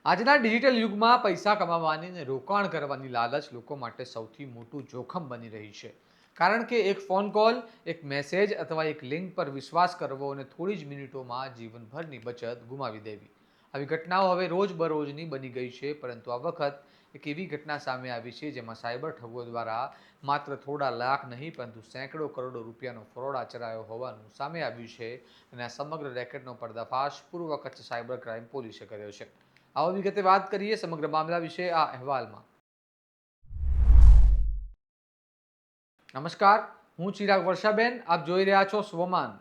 આજના ડિજિટલ યુગમાં પૈસા કમાવાની અને રોકાણ કરવાની લાલચ લોકો માટે સૌથી મોટું જોખમ બની રહી છે. કારણ કે એક ફોન કોલ, એક મેસેજ અથવા એક લિંક પર વિશ્વાસ કરવો અને થોડી જ મિનિટોમાં જીવનભરની બચત ગુમાવી દેવી. આવી ઘટનાઓ હવે રોજબરોજની બની ગઈ છે, પરંતુ આ વખત એક એવી ઘટના સામે આવી છે જેમાં સાયબર ઠગો દ્વારા માત્ર થોડા લાખ નહીં પરંતુ સેંકડો કરોડો રૂપિયાનો ફ્રોડ આચરાયો હોવાનું સામે આવ્યું છે. અને આ સમગ્ર રેકેટનો પર્દાફાશ પૂર્વ કચ્છ સાયબર ક્રાઇમ પોલીસે કર્યો છે. આવો વિગતે વાત કરીએ સમગ્ર મામલા વિશે આ અહેવાલમાં. નમસ્કાર, હું ચિરાગ વર્ષાબેન, આપ જોઈ રહ્યા છો સ્વમાન.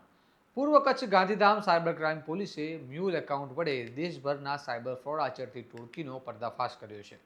પૂર્વ કચ્છ ગાંધીધામ સાયબર ક્રાઇમ પોલીસે મ્યુલ એકાઉન્ટ વડે દેશભરના સાયબર ફ્રોડ આચરતી ટોળકીનો પર્દાફાશ કર્યો છે.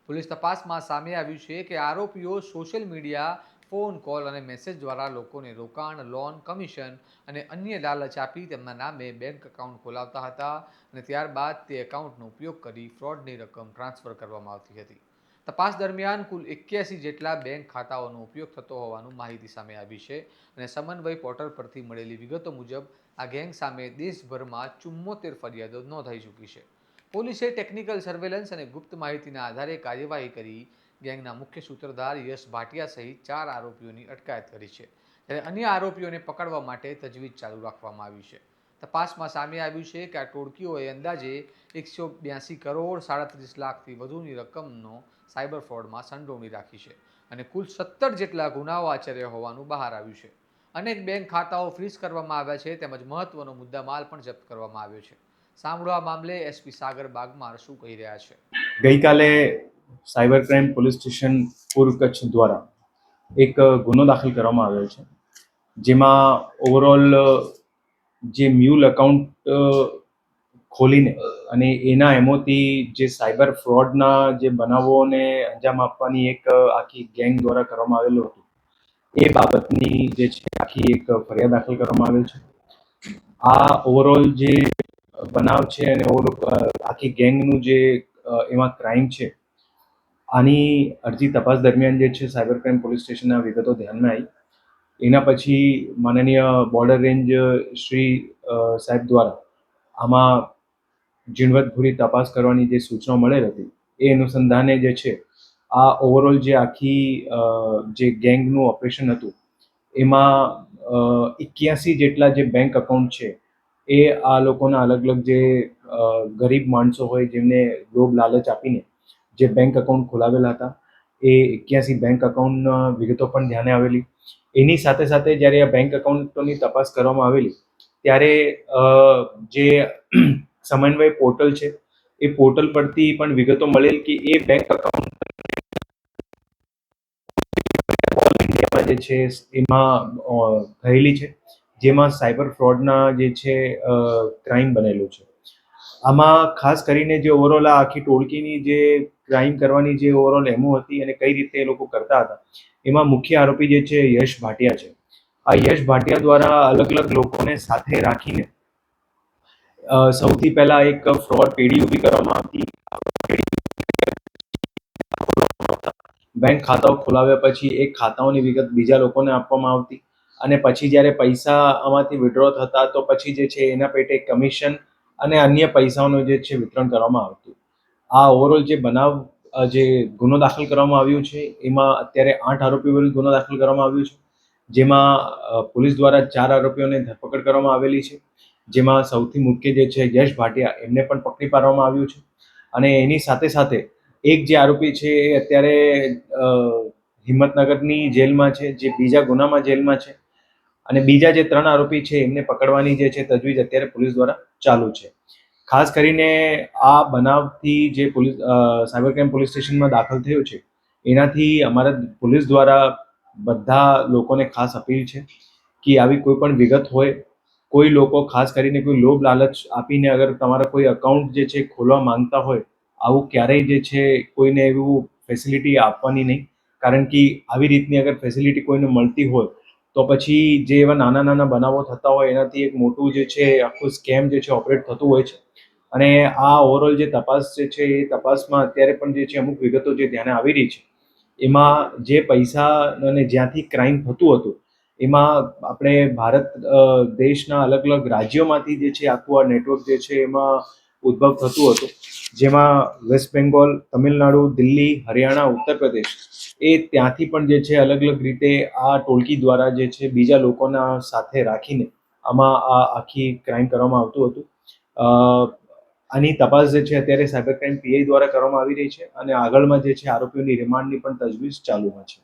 પોલીસ તપાસમાં સામે આવ્યું છે કે આરોપીઓ સોશિયલ મીડિયા, ફોન કોલ અને મેસેજ દ્વારા લોકોને રોકાણ, લોન, કમિશન અને અન્ય લાલચ આપી તેમના નામે બેંક એકાઉન્ટ ખોલાવતા હતા અને ત્યારબાદ તે એકાઉન્ટનો ઉપયોગ કરી ફ્રોડની રકમ ટ્રાન્સફર કરવામાં આવતી હતી. તપાસ દરમિયાન કુલ 81 જેટલા બેંક ખાતાઓનો ઉપયોગ થતો હોવાનું માહિતી સામે આવી છે અને સમન્વય પોર્ટલ પરથી મળેલી વિગતો મુજબ આ ગેંગ સામે દેશભરમાં 74 ફરિયાદો નોંધાઈ ચૂકી છે. પોલીસે ટેકનિકલ સર્વેલન્સ અને ગુપ્ત માહિતીના આધારે કાર્યવાહી કરી ગેંગના મુખ્ય સૂત્રધાર યશ ભાટિયા સહિત 4 આરોપીઓની અટકાયત કરી છે, જ્યારે અન્ય આરોપીઓને પકડવા માટે તજવીજ ચાલુ રાખવામાં આવી છે. તપાસમાં સામે આવ્યું છે કે આ ટોળકીઓએ અંદાજે 182 કરોડ 37 લાખથી વધુની રકમનો સાયબર ફ્રોડમાં સંડોવણી રાખી છે અને કુલ 17 જેટલા ગુનાઓ આચર્યા હોવાનું બહાર આવ્યું છે. અનેક બેંક ખાતાઓ ફ્રીઝ કરવામાં આવ્યા છે તેમજ મહત્વનો મુદ્દામાલ પણ જપ્ત કરવામાં આવ્યો છે. સાંભળો આ મામલે એસપી સાગર બાગમાર શું કહી રહ્યા છે. ગઈકાલે સાયબર ક્રાઇમ પોલીસ સ્ટેશન પૂર્વ કચ્છ દ્વારા એક ગુનો દાખલ કરવામાં આવ્યો છે, જેમાં ઓવરઓલ જે મ્યુલ એકાઉન્ટ ખોલીને અને એના એમોથી જે સાયબર ફ્રોડના જે બનાવોને અંજામ આપવાની એક આખી ગેંગ દ્વારા કરવામાં આવેલું હતું, એ બાબતની જે છે આખી એક ફરિયાદ દાખલ કરવામાં આવેલ છે. આ ઓવરઓલ જે બનાવ છે અને આખી ગેંગનું જે એમાં ક્રાઇમ છે, આની અરજી તપાસ દરમિયાન જે છે સાયબર ક્રાઇમ પોલીસ સ્ટેશનના વિગતો ધ્યાનમાં આવી. એના પછી માનનીય બોર્ડર રેન્જ શ્રી સાહેબ દ્વારા આમાં ઝીણવટભરી તપાસ કરવાની જે સૂચના મળેલ હતી, એ અનુસંધાને જે છે આ ઓવરઓલ જે આખી જે ગેંગનું ઓપરેશન હતું, એમાં 81 જેટલા જે બેંક એકાઉન્ટ છે એ આ લોકોના અલગ અલગ જે ગરીબ માણસો હોય જેમને લોભ લાલચ આપીને જે બેંક એકાઉન્ટ ખોલાવેલા હતા, એ 81 બેંક એકાઉન્ટના વિગતો પણ ધ્યાને આવેલી. એની સાથે સાથે જ્યારે આ બેંક એકાઉન્ટોની તપાસ કરવામાં આવેલી ત્યારે જે સમન્વય પોર્ટલ છે એ પોર્ટલ પરથી પણ વિગતો મળેલ કે એ બેંક એકાઉન્ટ જે છે એમાં થયેલી છે, જેમાં સાયબર ફ્રોડના જે છે ક્રાઇમ બનેલું છે. આમાં ખાસ કરીને જે ઓવરઓલ આ આખી ટોળકીની જે ક્રાઇમ કરવાની જે ઓવરઓલ એમો હતી અને કઈ રીતે એ લોકો કરતા હતા, એમાં મુખ્ય આરોપી જે છે યશ ભાટિયા છે. આ યશ ભાટિયા દ્વારા અલગ અલગ લોકોને સાથે રાખીને સૌથી પહેલા એક ફ્રોડ પેઢી ઊભી કરવામાં આવતી. બેંક ખાતાઓ ખોલાવ્યા પછી એ ખાતાઓની વિગત બીજા લોકોને આપવામાં આવતી અને પછી જ્યારે પૈસા આમાંથી વિડ્રો થતા તો પછી જે છે એના પેટે કમિશન અને અન્ય પૈસાઓનું જે છે વિતરણ કરવામાં આવતું. આ ઓવરઓલ જે બનાવ જે ગુનો દાખલ કરવામાં આવ્યો છે, એમાં અત્યારે 8 આરોપીઓ વિરુદ્ધ ગુનો દાખલ કરવામાં આવ્યો છે, જેમાં પોલીસ દ્વારા 4 આરોપીઓને ધરપકડ કરવામાં આવેલી છે, જેમાં સૌથી મુખ્ય જે છે યશ ભાટિયા, એમને પણ પકડી પાડવામાં આવ્યું છે. અને એની સાથે સાથે એક જે આરોપી છે એ અત્યારે હિંમતનગરની જેલમાં છે, જે બીજા ગુનામાં જેલમાં છે, અને બીજા જે 3 આરોપી છે એમને પકડવાની જે છે તજવીજ અત્યારે પોલીસ દ્વારા ચાલુ છે. ખાસ કરીને આ બનાવથી જે પોલીસ સાયબર ક્રાઇમ પોલીસ સ્ટેશનમાં દાખલ થયો છે, એનાથી અમારા પોલીસ દ્વારા બધા લોકોને ખાસ અપીલ છે કે આવી કોઈ પણ વિગત હોય, કોઈ લોકો ખાસ કરીને કોઈ લોભ લાલચ આપીને અગર તમારા કોઈ એકાઉન્ટ જે છે ખોલવા માંગતા હોય, આવું ક્યારેય જે છે કોઈને એવું ફેસિલિટી આપવાની નહીં. કારણ કે આવી રીતની અગર ફેસિલિટી કોઈને મળતી હોય તો પછી જે એવા નાના નાના બનાવો થતા હોય એનાથી એક મોટું જે છે આખું સ્કેમ જે છે ઓપરેટ થતું હોય છે. અને આ ઓવરઓલ જે તપાસ જે છે એ તપાસમાં અત્યારે પણ જે છે અમુક વિગતો જે ધ્યાને આવી રહી છે, એમાં જે પૈસા અને જ્યાંથી ક્રાઇમ થતું હતું, એમાં આપણે ભારત દેશના અલગ અલગ રાજ્યોમાંથી જે છે આખું આ નેટવર્ક જે છે એમાં ઉદ્ભવ થતું હતું. જેમાં વેસ્ટ બેંગોલ, તમિલનાડુ, દિલ્હી, હરિયાણા, ઉત્તર પ્રદેશ એ ત્યાંથી પણ જે છે અલગ અલગ રીતે આ ટોળકી દ્વારા જે છે બીજા લોકોના સાથે રાખીને આમાં આ આખી ક્રાઇમ કરવામાં આવતું હતું. આની તપાસ જે છે અત્યારે સાયબર ક્રાઇમ પીઆઈ દ્વારા કરવામાં આવી રહી છે અને આગળમાં જે છે આરોપીઓની રિમાન્ડની પણ તજવીજ ચાલુમાં છે.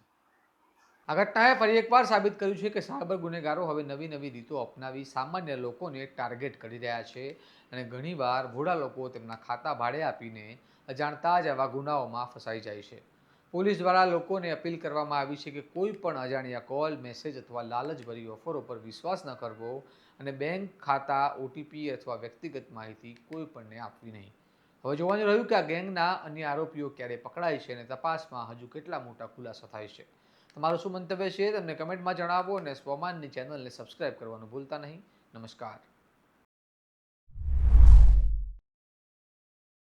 આ ઘટનાએ ફરી એકવાર સાબિત કર્યું છે કે સાયબર ગુનેગારો હવે નવી નવી રીતો અપનાવી સામાન્ય લોકોને ટાર્ગેટ કરી રહ્યા છે અને ઘણીવાર ભોળા લોકો તેમના ખાતા ભાડે આપીને અજાણતા જ આવા ગુનાઓમાં ફસાઈ જાય છે. પોલીસ દ્વારા લોકોને અપીલ કરવામાં આવી છે કે કોઈ પણ અજાણ્યા કોલ, મેસેજ અથવા લાલચભરી ઓફરો પર વિશ્વાસ ન કરવો અને બેંક ખાતા, ઓટીપી અથવા વ્યક્તિગત માહિતી કોઈ પણને આપવી નહીં. હવે જોવાનું રહ્યું કે આ ગેંગના અન્ય આરોપીઓ ક્યારે પકડાય છે અને તપાસમાં હજુ કેટલા મોટા ખુલાસા થાય છે. તમારું શું મંતવ્ય છે તમને કમેન્ટમાં જણાવો અને સ્વમાનની ચેનલને સબસ્ક્રાઇબ કરવાનું ભૂલતા નહીં. નમસ્કાર.